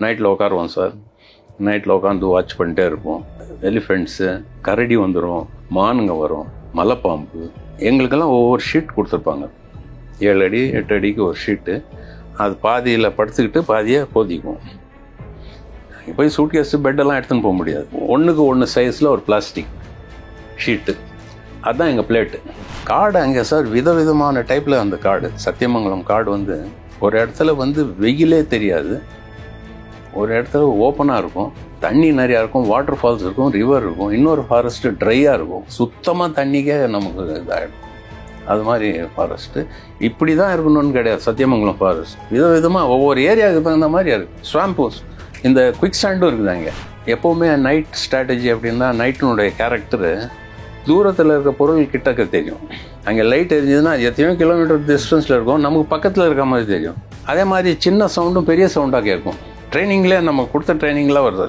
நைட்டில் உட்காருவோம் சார். நைட்டில் உட்காந்து வாட்ச் பண்ணிட்டே இருப்போம். எலிஃபெண்ட்ஸு, கரடி வந்துடும், மானுங்க வரும், மலைப்பாம்பு. எங்களுக்கெல்லாம் ஒவ்வொரு ஷீட் கொடுத்துருப்பாங்க. 7 அடி 8 அடிக்கு ஒரு ஷீட்டு. அது பாதியில் படுத்துக்கிட்டு பாதியை போதிக்குவோம். போய் சூட்கேஸு பெட்டெல்லாம் எடுத்துன்னு போக முடியாது. 1க்கு 1 சைஸில் ஒரு பிளாஸ்டிக் ஷீட்டு, அதுதான் எங்கள் பிளேட்டு. காடு அங்கே சார் விதவிதமான டைப்பில் அந்த காடு, சத்தியமங்கலம் காடு வந்து ஒரு இடத்துல வந்து வெயிலே தெரியாது, ஒரு இடத்துல ஓப்பனாக இருக்கும், தண்ணி நிறையா இருக்கும், வாட்டர் ஃபால்ஸ் இருக்கும், ரிவர் இருக்கும், இன்னொரு ஃபாரஸ்ட்டு ட்ரையாக இருக்கும், சுத்தமாக தண்ணிக்கே நமக்கு இதாகிடும். அது மாதிரி ஃபாரஸ்ட்டு இப்படி தான் இருக்கணும்னு கிடையாது. சத்தியமங்கலம் ஃபாரஸ்ட் விதவிதமாக ஒவ்வொரு ஏரியாவுக்கு தகுந்த மாதிரி இருக்குது. ஸ்வாம்பூஸ், இந்த குவிக் சாண்டும் இருக்குது அங்கே. எப்போவுமே நைட் ஸ்ட்ராட்டஜி அப்படின்னா நைட்டினுடைய கேரக்டரு தூரத்தில் இருக்க பொருள் கிட்டக்க தெரியும். அங்கே லைட் எரிஞ்சதுன்னா எத்தனையோ கிலோமீட்டர் டிஸ்டன்ஸில் இருக்கும், நமக்கு பக்கத்தில் இருக்க மாதிரி தெரியும். அதே மாதிரி சின்ன சவுண்டும் பெரிய சவுண்டாக கேட்கும். ட்ரைனிங்லேயே நம்ம கொடுத்த ட்ரைனிங்லாம் வருது.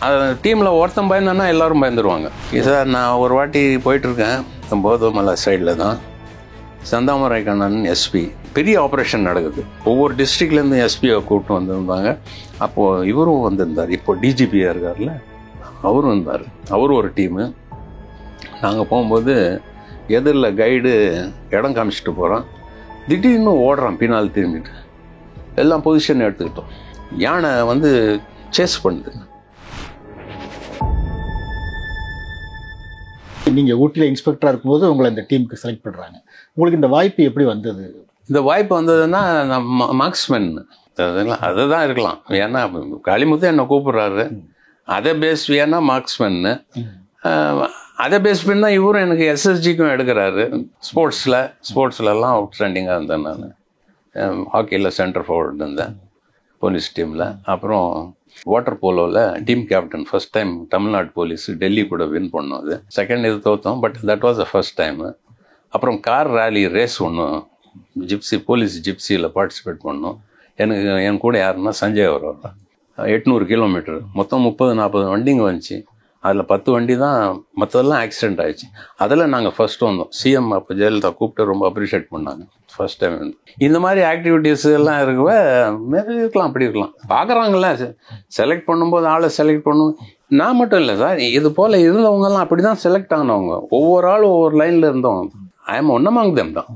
அது டீமில் ஒருத்தன் பயந்தானா எல்லோரும் பயந்துருவாங்க. சார் நான் ஒரு வாட்டி போயிட்டுருக்கேன், போதமலை சைடில் தான், செந்தாமரை கண்ணன் எஸ்பி, பெரிய ஆப்ரேஷன் நடக்குது. ஒவ்வொரு டிஸ்ட்ரிக்ட்லேருந்து எஸ்பியை கூப்பிட்டு வந்திருந்தாங்க. அப்போது இவரும் வந்திருந்தார், இப்போ டிஜிபியாக இருக்கார்ல, அவரும் இருந்தார். அவரும் ஒரு டீமு. நாங்கள் போகும்போது எதிரில் கைடு இடம் காமிச்சிட்டு போகிறோம். திடீர்னு ஓடுறான் பின்னால் திரும்பிட்டு. எல்லாம் பொசிஷன் எடுத்துக்கிட்டோம். யானை வந்து சேஸ் பண்ணுது. நீங்கள் ஊட்டியில் இன்ஸ்பெக்டராக இருக்கும்போது உங்களை இந்த டீமுக்கு செலக்ட் பண்ணுறாங்க. உங்களுக்கு இந்த வாய்ப்பு எப்படி வந்தது? இந்த வாய்ப்பு வந்ததுன்னா நம்ம மார்க்ஸ்மேன் அதுதான் இருக்கலாம். ஏன்னா காளிமுத்து என்னை கூப்பிட்றாரு, அதை பேஸ் ஏன்னா மார்க்ஸ்மேன்னு, அதை பேஸ் பண்ணி தான் இவரும் எனக்கு எஸ்எஸ்ஜிக்கும் எடுக்கிறாரு. ஸ்போர்ட்ஸ்லலாம் அவுட் ஸ்டாண்டிங்காக இருந்தேன். நான் ஹாக்கியில் சென்டர் ஃபார்வர்டு இருந்தேன் போலீஸ் டீமில். அப்புறம் வாட்டர் போலோவில் team captain, first time Tamil Nadu police Delhi கூட வின் பண்ணோம். அது செகண்ட் இது தோற்றோம், but that was the first time. அப்புறம் கார் ரேலி ரேஸ் ஒன்று போலீஸ் ஜிப்சியில் பார்ட்டிசிபேட் பண்ணோம். என் கூட யாருன்னா சஞ்சய் அவர் 800 கிலோமீட்டர், மொத்தம் 30-40 வண்டிங்க வந்துச்சு. அதில் 10 வண்டி தான், மற்றதெல்லாம் ஆக்சிடென்ட் ஆகிடுச்சு. அதில் நாங்கள் ஃபஸ்ட்டு வந்தோம். சிஎம் அப்போ ஜெயலலிதா கூப்பிட்டு ரொம்ப அப்ரிஷியேட் பண்ணாங்க. ஃபர்ஸ்ட் டைம் இந்த மாதிரி ஆக்டிவிட்டீஸ் எல்லாம் இருக்கவே இருக்கலாம், அப்படி இருக்கலாம். பார்க்குறாங்கள செலக்ட் பண்ணும்போது ஆளை செலக்ட் பண்ணுவோம். நான் மட்டும் இல்லை சார், இது போல் இருந்தவங்கெல்லாம் அப்படி தான் செலக்ட் ஆனவங்க. ஒவ்வொரு ஆளும் ஒவ்வொரு லைனில் இருந்தவங்க. I am one among them தான்.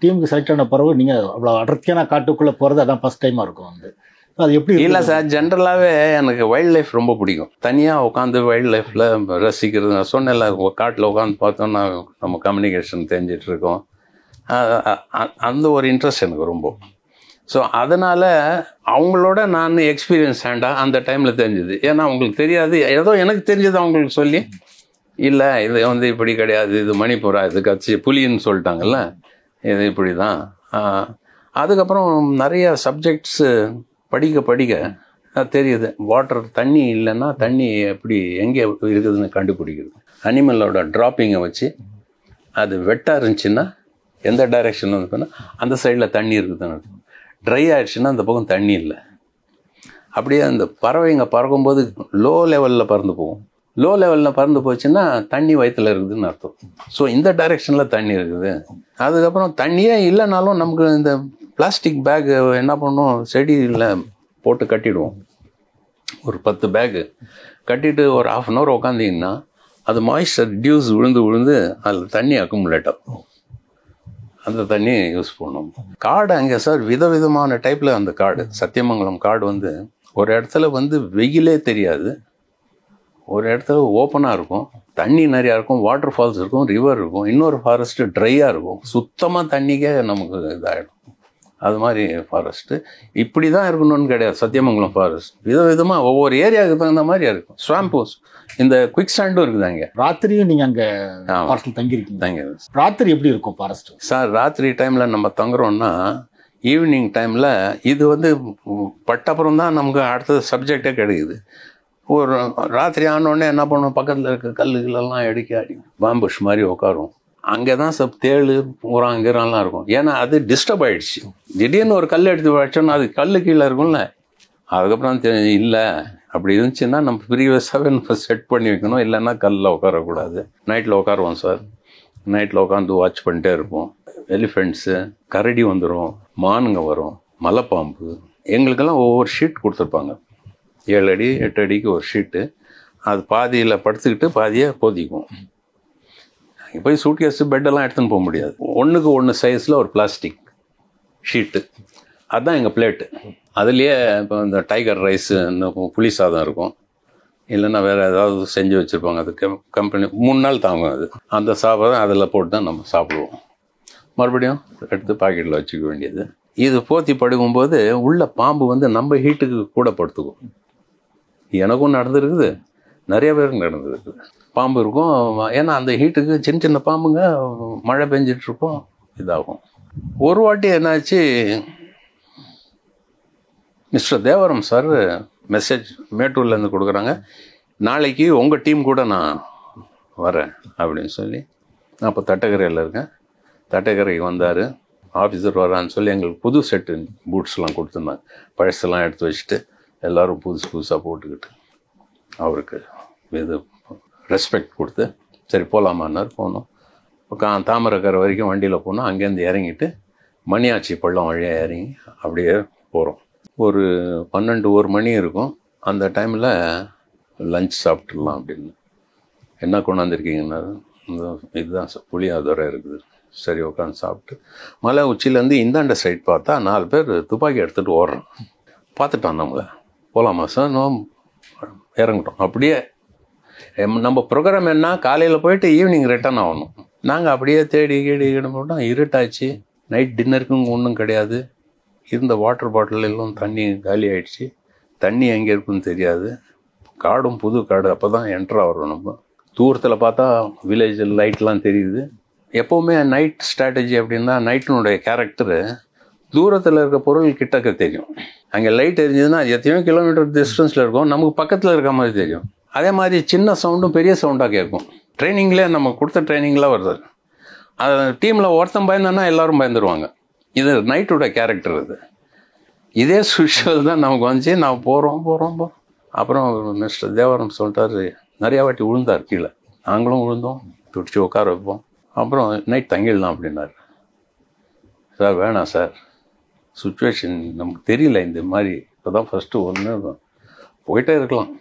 டீமுக்கு செலக்ட் ஆன பிறகு நீங்கள் அவ்வளோ அடர்த்தியான காட்டுக்குள்ளே போகிறது அதான் ஃபஸ்ட் டைமாக இருக்கும். வந்து அது எப்படி? இல்லை சார், ஜென்ரலாகவே எனக்கு வைல்ட் லைஃப் ரொம்ப பிடிக்கும். தனியாக உட்காந்து வைல்ட் லைஃப்பில் ரசிக்கிறது. நான் சொன்னேன்ல, காட்டில் உட்காந்து பார்த்தோன்னா நம்ம கம்யூனிகேஷன் தெரிஞ்சிட்டு இருக்கோம். அந்த ஒரு இன்ட்ரெஸ்ட் எனக்கு ரொம்ப. ஸோ அதனால் அவங்களோட நான் எக்ஸ்பீரியன்ஸ் ஹேண்டாக அந்த டைமில் தெரிஞ்சுது. ஏன்னா அவங்களுக்கு தெரியாது, ஏதோ எனக்கு தெரிஞ்சது அவங்களுக்கு சொல்லி, இல்லை இது வந்து இப்படி கிடையாது, இது மணிப்புரா, இது கட்சி புலின்னு சொல்லிட்டாங்கல்ல, இது இப்படி தான். அதுக்கப்புறம் நிறைய சப்ஜெக்ட்ஸு படிக்க தெரியுது. வாட்டர், தண்ணி இல்லைன்னா தண்ணி எப்படி எங்கே இருக்குதுன்னு கண்டுபிடிக்கிறது. அனிமலோட ட்ராப்பிங்கை வச்சு அது வெட்டாக இருந்துச்சுன்னா எந்த டைரெக்ஷனில் இருக்குன்னா அந்த சைடில் தண்ணி இருக்குதுன்னு, ட்ரை ஆகிடுச்சுன்னா அந்த பக்கம் தண்ணி இல்லை. அப்படியே அந்த பறவைங்க பறக்கும்போது லோ லெவலில் பறந்து போகும். லோ லெவலில் பறந்து போச்சுன்னா தண்ணி வயிற்றுல இருக்குதுன்னு அர்த்தம். ஸோ இந்த டைரெக்ஷனில் தண்ணி இருக்குது. அதுக்கப்புறம் தண்ணியே இல்லைனாலும் நமக்கு இந்த பிளாஸ்டிக் பேக் என்ன பண்ணோம், செடியில் போட்டு கட்டிடுவோம். ஒரு 10 பேக்கு கட்டிட்டு ஒரு 1/2 hour உட்காந்திங்கன்னா அது மாய்ஸ்சர் டியூஸ் விழுந்து அதில் தண்ணி அக்குமுலேட் ஆகும். அந்த தண்ணி யூஸ் பண்ணுவோம். காடு அங்கே சார் விதவிதமான டைப்பில் அந்த காடு, சத்தியமங்கலம் காடு வந்து ஒரு இடத்துல வந்து வெயிலே தெரியாது, ஒரு இடத்துல ஓப்பனாக இருக்கும், தண்ணி நிறையா இருக்கும், வாட்டர் ஃபால்ஸ் இருக்கும், ரிவர் இருக்கும், இன்னொரு ஃபாரஸ்ட்டு ட்ரையாக இருக்கும், சுத்தமாக தண்ணிக்கே நமக்கு இதாகிடும். அது மாதிரி ஃபாரஸ்ட்டு இப்படி தான் இருக்கணும்னு கிடையாது. சத்தியமங்கலம் ஃபாரஸ்ட் விதவிதமாக ஒவ்வொரு ஏரியாவுக்கு தகுந்த மாதிரி இருக்கும். ஸ்வாம்பூஸ், இந்த குவிக் சாண்டும் இருக்குது அங்கே. ராத்திரியும் நீங்கள் அங்கே ஃபாரஸ்ட்டில் தங்கியிருக்கீங்க. ராத்திரி எப்படி இருக்கும் ஃபாரஸ்ட் சார்? ராத்திரி டைமில் நம்ம தங்குறோன்னா ஈவினிங் டைமில் இது வந்து பட்டப்புறம் தான் நமக்கு அடுத்தது சப்ஜெக்டே கிடைக்குது. ஒரு ராத்திரி ஆனோடனே என்ன பண்ணுவோம், பக்கத்தில் இருக்க கல்லுகளெல்லாம் அடி பாம்புஷ் மாதிரி உட்காரும். அங்கே தான் தேள் ஊராங்கிறான்லாம் இருக்கும். ஏன்னா அது டிஸ்டர்ப் ஆகிடுச்சு. திடீர்னு ஒரு கல் எடுத்து வச்சோன்னா அது கல் கீழே இருக்கும்ல. அதுக்கப்புறம் இல்லை, அப்படி இருந்துச்சுன்னா நம்ம ப்ரீவியஸாகவே நம்ம செட் பண்ணி வைக்கணும், இல்லைன்னா கல்லில் உட்காரக்கூடாது. நைட்டில் உட்காருவோம் சார். நைட்டில் உட்காந்து வாட்ச் பண்ணிட்டே இருப்போம். எலிஃபெண்ட்ஸு, கரடி வந்துடும், மானுங்க வரும், மலைப்பாம்பு. எங்களுக்கெல்லாம் ஒவ்வொரு ஷீட் கொடுத்துருப்பாங்க, 7 அடி 8 அடிக்கு ஒரு ஷீட்டு. அது பாதியில் படுத்துக்கிட்டு பாதியை போதிக்கும். அங்கே போய் சூட்கேஸு பெட்டெல்லாம் எடுத்துன்னு போக முடியாது. 1க்கு 1 சைஸில் ஒரு பிளாஸ்டிக் ஷீட்டு, அதுதான் எங்கள் பிளேட்டு. அதுலேயே இப்போ இந்த டைகர் ரைஸு, இந்த புளி சாதம் இருக்கும், இல்லைன்னா வேறு ஏதாவது செஞ்சு வச்சுருப்பாங்க. அது கம்பெனி 3 நாள் தாங்கும். அது அந்த சாப்பாடு அதில் போட்டு தான் நம்ம சாப்பிடுவோம். மறுபடியும் எடுத்து பாக்கெட்டில் வச்சுக்க வேண்டியது. இது போத்தி படுக்கும்போது உள்ள பாம்பு வந்து நம்ம ஹீட்டுக்கு கூட படுத்துக்கும். எனக்கும் நடந்துருக்குது, நிறைய பேருக்கு நடந்துருக்குது. பாம்பு இருக்கும், ஏன்னா அந்த ஹீட்டுக்கு சின்ன சின்ன பாம்புங்க மழை பெஞ்சிட்ருக்கோம், இதாகும். ஒரு வாட்டி என்னாச்சு, மிஸ்டர் தேவரம் சார் மெசேஜ் மேட்டூர்லேருந்து கொடுக்குறாங்க, நாளைக்கு உங்கள் டீம் கூட நான் வரேன் அப்படின்னு சொல்லி. நான் அப்போ தட்டக்கரையில் இருக்கேன். தட்டக்கரைக்கு வந்தார், ஆஃபீஸர் வரான்னு சொல்லி எங்களுக்கு புது செட்டு பூட்ஸ்லாம் கொடுத்துருந்தாங்க. பழசெல்லாம் எடுத்து வச்சுட்டு எல்லோரும் புதுசாக போட்டுக்கிட்டு அவருக்கு இது ரெஸ்பெக்ட் கொடுத்து சரி போகலாமான்னார். போனோம். தாமரைக்கரை வரைக்கும் வண்டியில் போனோம். அங்கேருந்து இறங்கிட்டு மணியாச்சி பள்ளம் வழியாக இறங்கி அப்படியே போகிறோம். ஒரு 12-1 மணி இருக்கும். அந்த டைமில் லஞ்ச் சாப்பிட்டுடலாம் அப்படின்னு. என்ன கொண்டாந்துருக்கீங்கன்னா, இதுதான் புளியாதுரை இருக்குது. சரி உட்காந்து சாப்பிட்டு மலை உச்சியிலேருந்து இந்தாண்ட சைட் பார்த்தா 4 பேர் துப்பாக்கி எடுத்துகிட்டு ஓடுறோம். பார்த்துட்டோம் நம்மளை. போகலாமா சார்? இறங்கிட்டோம். அப்படியே நம்ம ப்ரோக்ராம் என்ன, காலையில் போயிட்டு ஈவினிங் ரிட்டர்ன் ஆகணும். நாங்கள் அப்படியே தேடி போட்டோம். இருட்டாச்சு. நைட் டின்னருக்கும் ஒன்றும் கிடையாது. இருந்த வாட்டர் பாட்டில் எல்லாம் தண்ணி காலி ஆகிடுச்சு. தண்ணி எங்கே இருக்குன்னு தெரியாது. காடும் புது காடு. அப்போ தான் என்ட்ரு ஆகிறோம் நம்ம. தூரத்தில் பார்த்தா வில்லேஜ் லைட்லாம் தெரியுது. எப்போவுமே நைட் ஸ்ட்ராட்டஜி அப்படின்னா, நைட்டினுடைய கேரக்டரு தூரத்தில் இருக்க பொருள் கிட்டக்க தெரியும். அங்கே லைட் எரிஞ்சதுன்னா அது எத்தனையோ கிலோமீட்டர் டிஸ்டன்ஸில் இருக்கும், நமக்கு பக்கத்தில் இருக்க மாதிரி தெரியும். அதே மாதிரி சின்ன சவுண்டும் பெரிய சவுண்டாக கேட்கும். ட்ரைனிங்லேயே நம்ம கொடுத்த ட்ரைனிங்லாம் வருது. அது டீமில் ஒருத்தன் பயந்தானா எல்லோரும் பயந்துருவாங்க. இது நைட்டோட கேரக்டர். இது இதே சுஷுவல் தான் நமக்கு வந்துச்சு. நான் போகிறோம். அப்புறம் மிஸ்டர் தேவரம் சொல்லிட்டாரு, நிறையா வாட்டி விழுந்தார் கீழே. நாங்களும் விழுந்தோம், துடிச்சு உட்கார வைப்போம். அப்புறம் நைட் தங்கிடலாம் அப்படின்னாரு. சார் வேணாம் சார், சுச்சுவேஷன் நமக்கு தெரியல இந்த மாதிரி, இப்போ தான் ஃபஸ்ட்டு ஒன்று போயிட்டே இருக்கலாம்.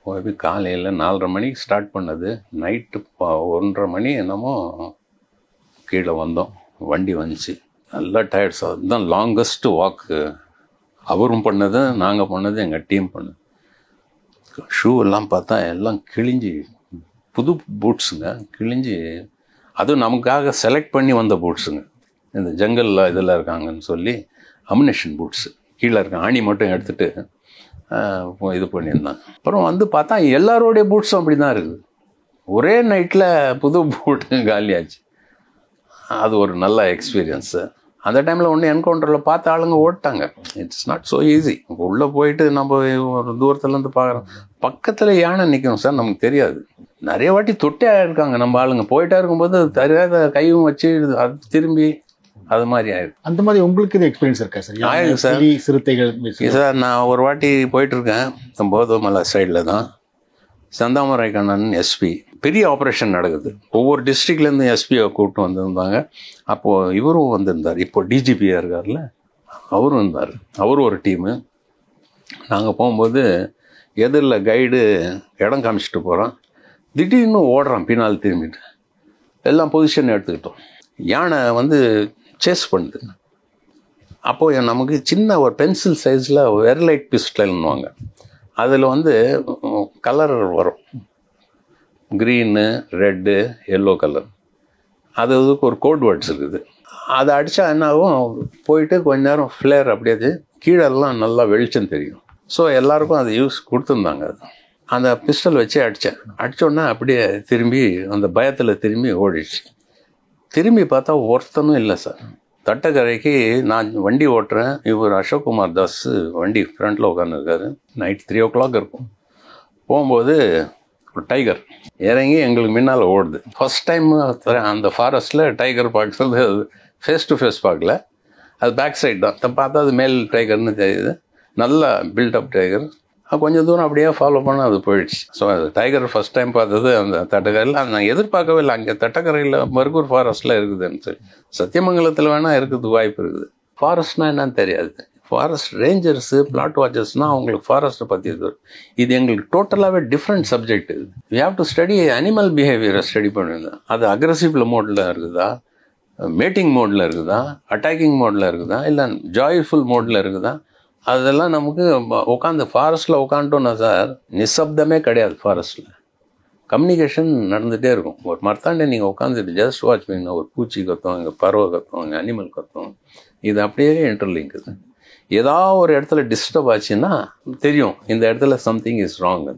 போய் காலையில் 4:30 மணிக்கு ஸ்டார்ட் பண்ணது, நைட்டு 1:30 மணி என்னமோ கீழே வந்தோம். வண்டி வந்துச்சு. நல்லா டயர்ட்ஸ். அதுதான் லாங்கஸ்ட்டு வாக்கு. அவரும் பண்ணது, நாங்கள் பண்ணது, எங்கள் டீம் பண்ணது. ஷூ எல்லாம் பார்த்தா எல்லாம் கிழிஞ்சி, புது பூட்ஸுங்க கிழிஞ்சி. அதுவும் நமக்காக செலக்ட் பண்ணி வந்த பூட்ஸுங்க. இந்த ஜங்கலில் இதில் இருக்காங்கன்னு சொல்லி அம்னேஷன் பூட்ஸு. கீழே இருக்க ஆணி மட்டும் எடுத்துகிட்டு இது பண்ணியிருந்தாங்க. அப்புறம் வந்து பார்த்தா எல்லாரோடைய பூட்ஸும் அப்படி தான் இருக்குது. ஒரே நைட்டில் புது பூட்டு காலியாச்சு. அது ஒரு நல்ல எக்ஸ்பீரியன்ஸு. அந்த டைமில் ஒன்று என்கவுண்டரில் பார்த்த ஆளுங்க ஓட்டாங்க. It's not so easy. உள்ளே போயிட்டு நம்ம ஒரு தூரத்துலேருந்து பார்க்குறோம். பக்கத்தில் யானை நிற்கும் சார், நமக்கு தெரியாது. நிறைய வாட்டி தொட்டே ஆகிருக்காங்க நம்ம ஆளுங்க. போயிட்டே இருக்கும்போது தெரியாத கையும் வச்சு அது திரும்பி அது மாதிரி ஆயிருக்கு. அந்த மாதிரி உங்களுக்கு இது எக்ஸ்பீரியன்ஸ் இருக்கா சார்? ஆயிருக்கு சார். சிறுத்தைகள் சார் நான் ஒரு வாட்டி போயிட்டுருக்கேன், போதமலை சைடில் தான். செந்தாமரை கண்ணன் எஸ்பி, பெரிய ஆப்ரேஷன் நடக்குது. ஒவ்வொரு டிஸ்ட்ரிக்ட்லேருந்து எஸ்பியை கூப்பிட்டு வந்திருந்தாங்க. அப்போது இவரும் வந்திருந்தார். இப்போ டிஜிபியாக இருக்கார்ல, அவரும் இருந்தார். அவரும் ஒரு டீமு. நாங்கள் போகும்போது எதிரில் கைடு இடம் காமிச்சிட்டு போகிறோம். திடீர்னு ஓடுறான் பின்னால் திரும்பிட்டு. எல்லாம் பொசிஷன் எடுத்துக்கிட்டோம். யானை வந்து சேஸ் பண்ணுது. அப்போது நமக்கு சின்ன ஒரு பென்சில் சைஸில் வெர்லைட் பிஸ்டல்னுவாங்க. அதில் வந்து கலர் வரும், க்ரீனு, ரெட்டு, எல்லோ கலர். அதுக்கு ஒரு கோட் வேர்ட்ஸ் இருக்குது. அதை அடித்தா என்னாகும், போயிட்டு கொஞ்ச நேரம் ஃப்ளேர் அப்படியே கீழெல்லாம் நல்லா வெளிச்சம் தெரியும். ஸோ எல்லாருக்கும் அது யூஸ் கொடுத்துருந்தாங்க. அந்த பிஸ்டல் வச்சு அடித்தோடனே அப்படியே திரும்பி அந்த பயத்தில் திரும்பி ஓடிடுச்சு. திரும்பி பார்த்தா ஒருத்தனும் இல்லை சார். தட்டக்கரைக்கு நான் வண்டி ஓட்டுறேன். இவர் அசோக்குமார் தாஸ் வண்டி ஃப்ரண்ட்டில் உட்காந்துருக்காரு. நைட் 3 o'clock இருக்கும். போகும்போது ஒரு டைகர் இறங்கி எங்களுக்கு முன்னால் ஓடுது. ஃபஸ்ட் டைம் அந்த ஃபாரஸ்ட்டில் டைகர் பார்க்குறது ஃபேஸ் டு ஃபேஸ் பார்க்கல, அது பேக் சைடு தான் பார்த்தா அது மேல் டைகர்னு தெரியுது. நல்லா பில்டப் டைகர். கொஞ்சம் தூரம் அப்படியே ஃபாலோ பண்ண அது போயிடுச்சு. ஸோ அது டைகர் ஃபஸ்ட் டைம் பார்த்தது அந்த தட்டக்கரையில். அது நான் எதிர்பார்க்கவே இல்லை. அங்கே தட்டக்கரையில் மருகூர் ஃபாரஸ்ட்டில் இருக்குதுன்னு சொல்லி. சத்தியமங்கலத்தில் வேணால் இருக்கிறதுக்கு வாய்ப்பு இருக்குது. ஃபாரஸ்ட்னால் என்னன்னு தெரியாது. ஃபாரஸ்ட் ரேஞ்சர்ஸு பிளாட் வாட்சர்ஸ்னால் அவங்களுக்கு ஃபாரஸ்ட்டை பற்றி இது எங்களுக்கு டோட்டலாகவே different subject. We have to study animal பிஹேவியரை ஸ்டடி பண்ணிருந்தேன். அது அக்ரெசிவ் மோடில் இருக்குதா, மேட்டிங் மோடில் இருக்குதா, அட்டாக்கிங் மோடில் இருக்குதா, இல்லை ஜாய்ஃபுல் மோடில் இருக்குதா, அதெல்லாம் நமக்கு உட்காந்து ஃபாரஸ்ட்டில் உட்காந்துட்டோன்னா சார் நிசப்தமே கிடையாது. ஃபாரஸ்ட்டில் கம்யூனிகேஷன் நடந்துகிட்டே இருக்கும். ஒரு மரத்தாண்டே நீங்கள் உட்காந்துட்டு ஜஸ்ட் வாட்ச் பண்ணிங்கன்னா ஒரு பூச்சி கத்தும், இங்கே பறவை கத்தும், இங்கே அனிமல் கத்தும், இது அப்படியே இன்டர்லிங்க்குது. ஏதாவது ஒரு இடத்துல டிஸ்டர்ப் ஆச்சுன்னா தெரியும் இந்த இடத்துல சம்திங் இஸ் ராங்.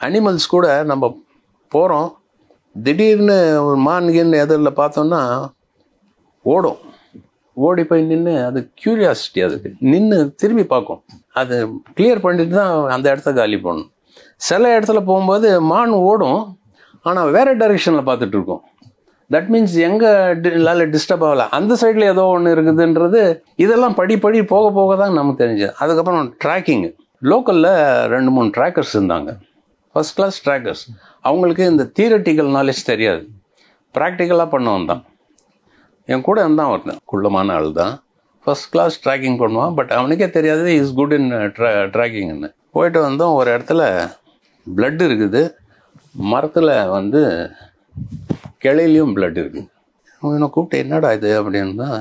அனிமல்ஸ் கூட நம்ம போகிறோம், திடீர்னு ஒரு மான்கின்னு எதிரில் பார்த்தோன்னா ஓடும், ஓடி போய் நின்று அது க்யூரியாசிட்டி, அதுக்கு நின்று திரும்பி பார்க்கும், அது கிளியர் பண்ணிட்டு தான் அந்த இடத்த காலி பண்ணணும். சில இடத்துல போகும்போது மான் ஓடும், ஆனால் வேறு டைரெக்ஷனில் பார்த்துட்டு இருக்கோம். தட் மீன்ஸ் எங்கே டிஸ்டர்ப் ஆகலை, அந்த சைடில் ஏதோ ஒன்று இருக்குதுன்றது இதெல்லாம் படி போக போக தான் நமக்கு தெரிஞ்சது. அதுக்கப்புறம் ட்ராக்கிங்கு, லோக்கலில் 2-3 ட்ராக்கர்ஸ் இருந்தாங்க, ஃபஸ்ட் கிளாஸ் ட்ராக்கர்ஸ். அவங்களுக்கு இந்த தியரட்டிக்கல் நாலேஜ் தெரியாது, ப்ராக்டிக்கலாக பண்ணவன் தான். என் கூட இருந்தான் ஒருத்தன், குள்ளமான ஆள் தான், ஃபஸ்ட் கிளாஸ் ட்ராக்கிங் பண்ணுவான். பட் அவனுக்கே தெரியாது இஸ் குட் இன் ட்ராக்கிங்னு. போயிட்டு வந்தோம், ஒரு இடத்துல பிளட் இருக்குது, மரத்தில் வந்து கிளையிலையும் பிளட் இருக்குது. அவனை கூப்பிட்டு என்னடா இது அப்படின்னு தான்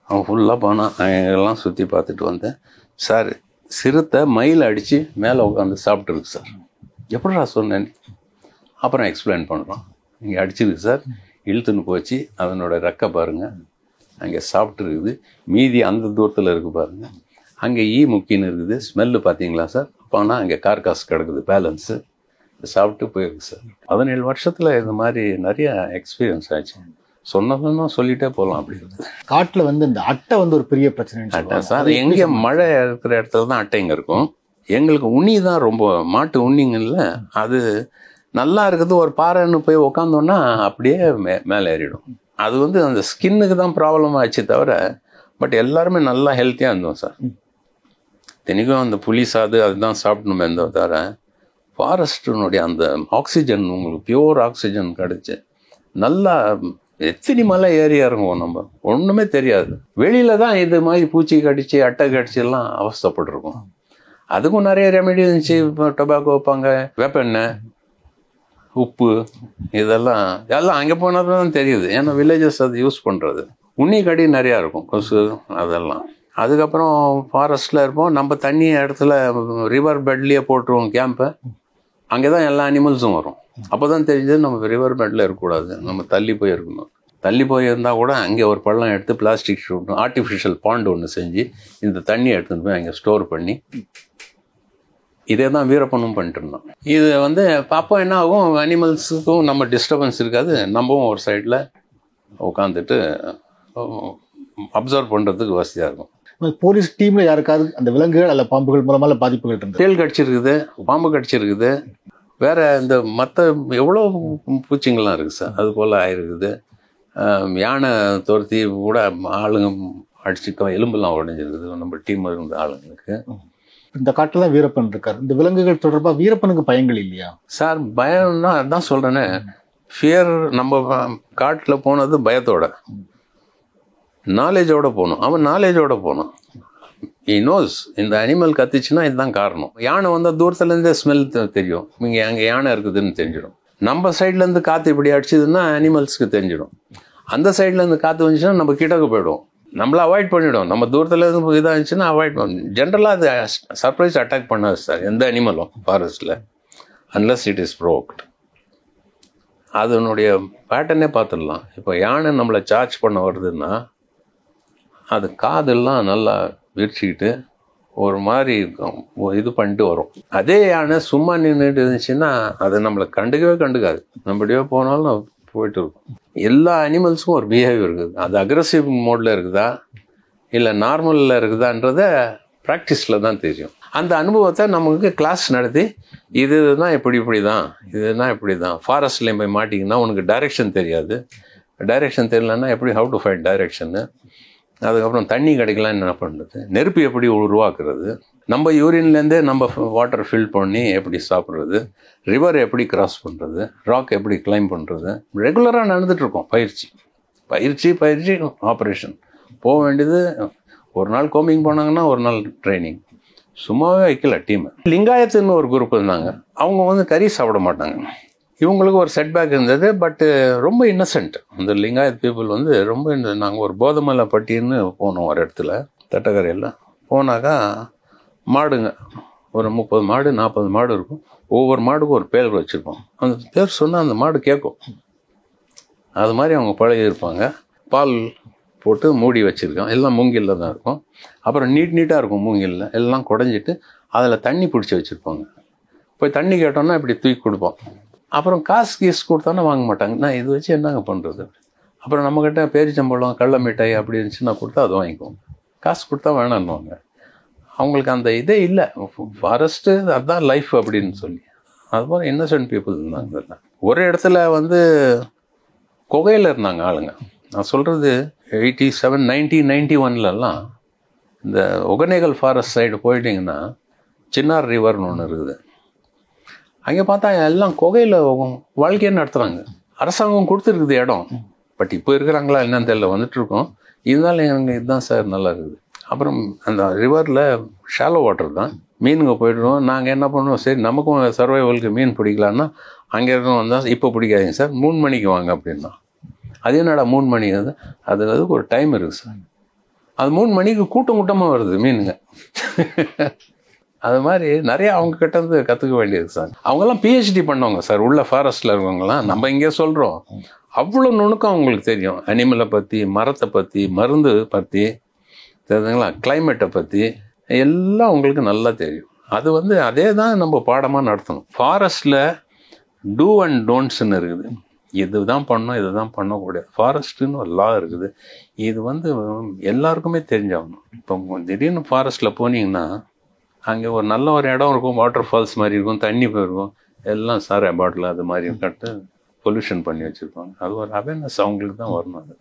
அவன் ஃபுல்லாக போனான். எல்லாம் சுற்றி பார்த்துட்டு வந்தேன். சார் சிறுத்தை மயில் அடித்து மேலே உட்காந்து சாப்பிட்டுருக்கு சார். எப்படிடா சொன்னேன்? அப்புறம் எக்ஸ்பிளைன் பண்ணுறோம். இங்கே அடிச்சிருக்கு சார், இழுத்துன்னு போச்சு, அதனோட ரெக்கை பாருங்கள் அங்கே சாப்பிட்டுருக்குது, மீதி அந்த தூரத்தில் இருக்குது பாருங்கள், அங்கே முக்கின்னு இருக்குது, ஸ்மெல்லு பார்த்தீங்களா சார், அப்போனா அங்கே கார்காஸ் கிடக்குது பேலன்ஸு, சாப்பிட்டு போயிருக்கு சார். 17 வருஷத்தில் இந்த மாதிரி நிறைய எக்ஸ்பீரியன்ஸ் ஆச்சு. சொன்னதுன்னா சொல்லிட்டே போகலாம். அப்படி இருக்குது. காட்டில் வந்து இந்த அட்டை வந்து ஒரு பெரிய பிரச்சனை. அட்டை சார், எங்கே மழை இருக்கிற இடத்துல தான் அட்டைங்க இருக்கும். எங்களுக்கு உண்ணி தான் ரொம்ப, மாட்டு உண்ணிங்கல்ல, அது நல்லா இருக்குது. ஒரு பாறைன்னு போய் உக்காந்தோன்னா அப்படியே மேலே ஏறிடும். அது வந்து அந்த ஸ்கின்னுக்கு தான் ப்ராப்ளம் ஆச்சு தவிர, பட் எல்லாருமே நல்லா ஹெல்த்தியாக இருந்தோம் சார். தினைக்கும் அந்த புளி சாது அதுதான் சாப்பிடணுமே இருந்தோம் தவிர, ஃபாரஸ்டினுடைய அந்த ஆக்சிஜன், உங்களுக்கு பியூர் ஆக்சிஜன் கிடச்சி நல்லா எத்தனை மலை ஏறி இறங்குவோம். நம்ம ஒன்றுமே தெரியாது. வெளியில் தான் இது மாதிரி பூச்சி கடிச்சு அட்டை கடிச்செல்லாம் அவஸ்தப்பட்டிருக்கோம். அதுக்கும் நிறைய ரெமெடி இருந்துச்சு. இப்போ டொபாக்கோ வைப்பாங்க, வேப்பெண்ணெய், உப்பு, இதெல்லாம் எல்லாம் அங்கே போனால் தான் தெரியுது. ஏன்னா வில்லேஜஸ் அது யூஸ் பண்ணுறது. உண்ணி கடி நிறையா இருக்கும், கொசு அதெல்லாம். அதுக்கப்புறம் ஃபாரஸ்ட்டில் இருப்போம். நம்ம தண்ணி இடத்துல ரிவர் பெட்லேயே போட்டுருவோம் கேம்பை. அங்கே தான் எல்லா அனிமல்ஸும் வரும். அப்போ தான் தெரிஞ்சது நம்ம ரிவர் பெட்டில் இருக்கக்கூடாது, நம்ம தள்ளி போய் இருக்கணும். தள்ளி போய் இருந்தால் கூட அங்கே ஒரு பள்ளம் எடுத்து பிளாஸ்டிக் ஷூட், ஆர்டிஃபிஷியல் பாண்ட் ஒன்று செஞ்சு இந்த தண்ணியை எடுத்துகிட்டு போய் அங்கே ஸ்டோர் பண்ணி, இதே தான் வீரப்பனும் பண்ணிட்டு இருந்தோம். இது வந்து அப்போ என்ன ஆகும், அனிமல்ஸுக்கும் நம்ம டிஸ்டர்பன்ஸ் இருக்காது, நம்மவும் ஒரு சைடில் உட்காந்துட்டு அப்சர்வ் பண்ணுறதுக்கு வசதியாக இருக்கும். போலீஸ் டீமில் யாருக்காவது அந்த விலங்குகள் அல்ல பாம்புகள் மூலமாக பாதிப்புகள் இருந்தது? தேள் கடிச்சிருக்குது, பாம்பு கடிச்சிருக்குது, வேற இந்த மற்ற எவ்வளோ பூச்சிங்கள்லாம் இருக்குது சார், அது போல் ஆயிருக்குது. யானை துரத்தி கூட ஆளுங்க அடிச்சுக்க எலும்புலாம் உடஞ்சிருக்குது நம்ம டீம் இருந்த ஆளுங்களுக்கு. இந்த காட்டில் தான் வீரப்பன் இருக்கார். இந்த விலங்குகள் தொடர்பாக வீரப்பனுக்கு பயங்கள் இல்லையா சார்? பயம்னா அதான் சொல்கிறேனே, ஃபியர். நம்ம காட்டில் போனது பயத்தோட, நாலேஜோட போகணும். அவன் நாலேஜோட போகணும். he knows இந்த அனிமல் கத்திச்சுன்னா இதுதான் காரணம். யானை வந்தால் தூரத்துலேருந்தே ஸ்மெல் தெரியும், இங்கே அங்கே யானை இருக்குதுன்னு தெரிஞ்சிடும். நம்ம சைட்லேருந்து காற்று இப்படி அடிச்சதுன்னா அனிமல்ஸ்க்கு தெரிஞ்சிடும். அந்த சைட்லேருந்து காற்று வந்துச்சுன்னா நம்ம கிட்டக்கு போய்டும், நம்மளை அவாய்ட் பண்ணிவிடும். நம்ம தூரத்துலேருந்து இதாக இருந்துச்சுன்னா அவாய்ட் பண்ணணும். ஜென்ரலாக அது சர்ப்ரைஸ் அட்டாக் பண்ணாது சார் எந்த அனிமலும் ஃபாரஸ்ட்டில், அன்லஸ் இட் இஸ் ப்ரோக்ட். அதனுடைய பேட்டர்னே பார்த்துடலாம். இப்போ யானை நம்மளை சார்ஜ் பண்ண வருதுன்னா அது காதெல்லாம் நல்லா விரிச்சிக்கிட்டு ஒரு மாதிரி இது பண்ணிட்டு வரும். அதே யானை சும்மா நின்றுட்டு இருந்துச்சுன்னா அது நம்மளை கண்டுக்காது. நம்மடியோ போனாலும் போயிட்டு இருக்கும். எல்லா அனிமல்ஸுக்கும் ஒரு பிஹேவியர் இருக்குது. அது அக்ரெசிவ் மோடில் இருக்குதா இல்லை நார்மலில் இருக்குதான்றத ப்ராக்டிஸில் தான் தெரியும். அந்த அனுபவத்தை நமக்கு கிளாஸ் நடத்தி இதுதான் இப்படி தான். ஃபாரஸ்ட்லேயும் போய் மாட்டிங்கன்னா உனக்கு டைரெக்ஷன் தெரியாது. டைரெக்ஷன் தெரியலன்னா எப்படி ஹவு டு ஃபைண்ட் டைரெக்ஷன்னு. அதுக்கப்புறம் தண்ணி கிடைக்கலாம் என்ன பண்ணுறது, நெருப்பு எப்படி உருவாக்குறது, நம்ம யூரின்லேருந்தே நம்ம வாட்டர் ஃபில் பண்ணி எப்படி சாப்பிட்றது, ரிவர் எப்படி கிராஸ் பண்ணுறது, ராக் எப்படி கிளைம் பண்ணுறது, ரெகுலராக நடந்துகிட்ருக்கோம். பயிற்சி ஆப்ரேஷன் போக வேண்டியது. ஒரு நாள் கோமிங் போனாங்கன்னா ஒரு நாள் ட்ரைனிங், சும்மாவே வைக்கல டீம். லிங்காயத்துன்னு ஒரு குரூப் இருந்தாங்க, அவங்க வந்து கறி சாப்பிட மாட்டாங்க. இவங்களுக்கு ஒரு செட்பேக் இருந்தது, பட்டு ரொம்ப இன்னசென்ட். அந்த லிங்காயத் பீப்புள் வந்து ரொம்ப நாங்கள் ஒரு போதமலை பட்டின்னு போனோம் ஒரு இடத்துல, தட்டக்கரையில் போனாக்கா மாடுங்க ஒரு 30 மாடு 40 மாடு இருக்கும். ஒவ்வொரு மாடுக்கும் ஒரு பேர் வச்சுருப்போம். அந்த பேர் சொன்னால் அந்த மாடு கேட்கும். அது மாதிரி அவங்க பழகி இருப்பாங்க. பால் போட்டு மூடி வச்சுருக்கோம், எல்லாம் மூங்கிலில் தான் இருக்கும். அப்புறம் நீட்டாக இருக்கும் மூங்கிலில், எல்லாம் குடஞ்சிட்டு அதில் தண்ணி பிடிச்சி வச்சுருப்பாங்க. போய் தண்ணி கேட்டோன்னா இப்படி தூக்கி கொடுப்போம். அப்புறம் காசு கொடுத்தோன்னா வாங்க மாட்டாங்க. நான் இது வச்சு என்னங்க பண்ணுறது? அப்புறம் நம்மக்கிட்ட பேரிச்சம்பழம் கடல மிட்டாய் அப்படி இருந்துச்சுன்னா கொடுத்தா அது வாங்கிக்குவோம். காசு கொடுத்தா வேணான்னுவாங்க. அவங்களுக்கு அந்த இதே இல்லை, ஃபாரஸ்ட்டு அதுதான் லைஃப் அப்படின்னு சொல்லி. அது மாதிரி இன்னசென்ட் பீப்புள் இருந்தாங்க. ஒரு இடத்துல வந்து குகையில் இருந்தாங்க ஆளுங்க. நான் சொல்கிறது 87 1991லலாம் இந்த ஒகனேகல் ஃபாரஸ்ட் சைடு போயிட்டிங்கன்னா சின்னார் ரிவர்னு ஒன்று இருக்குது. அங்கே பார்த்தா எல்லாம் குகையில் வாழ்க்கையே நடத்துகிறாங்க. அரசாங்கம் கொடுத்துருக்குது இடம், பட் இப்போ இருக்கிறாங்களா என்னன்னு தெரியல, வந்துட்டுருக்கோம். இருந்தாலும் எனக்கு இதுதான் சார் நல்லா இருக்குது. அப்புறம் அந்த ரிவரில் ஷாலோ வாட்டர் தான், மீனுங்க போய்டுவோம். நாங்கள் என்ன பண்ணுவோம், சரி நமக்கும் சர்வைவலுக்கு மீன் பிடிக்கலான்னா அங்கே இருக்கோம் வந்தால் இப்போ பிடிக்காதீங்க சார் 3 மணிக்கு வாங்க அப்படின்னா. அது என்னடா 3 மணி? அதுக்கு ஒரு டைம் இருக்குது சார். அது 3 மணிக்கு கூட்டமாக வருது மீனுங்க. அது மாதிரி நிறைய அவங்க கிட்ட இருந்து கற்றுக்க வேண்டியது சார். அவங்கெல்லாம் பிஹெச்டி பண்ணவங்க சார், உள்ள ஃபாரஸ்ட்டில் இருக்கவங்கலாம். நம்ம இங்கே சொல்கிறோம், அவ்வளோ நுணுக்கம் அவங்களுக்கு தெரியும். அனிமலை பற்றி, மரத்தை பற்றி, மருந்து பற்றி, தெரியுதுங்களா, கிளைமேட்டை பற்றி எல்லாம் அவங்களுக்கு நல்லா தெரியும். அது வந்து அதே தான் நம்ம பாடமாக நடத்தணும். ஃபாரஸ்ட்டில் டூ அண்ட் டோன்ட்ஸ்ன்னு இருக்குது. இதுதான் பண்ணணும், இதுதான் பண்ணக்கூடாது. ஃபாரஸ்ட்டுன்னு ஒரு லா இருக்குது. இது வந்து எல்லாருக்குமே தெரிஞ்சாகணும். இப்போ திடீர்னு ஃபாரஸ்ட்டில் போனீங்கன்னா அங்கே ஒரு நல்ல ஒரு இடம் இருக்கும், வாட்டர் ஃபால்ஸ் மாதிரி இருக்கும், தண்ணி போயிருக்கும், எல்லாம் சாரை பாட்டில் அது மாதிரி கட்டு பொல்யூஷன் பண்ணி வச்சுருப்பாங்க. அது ஒரு அவேர்னஸ் அவங்களுக்கு தான் வரணும். அது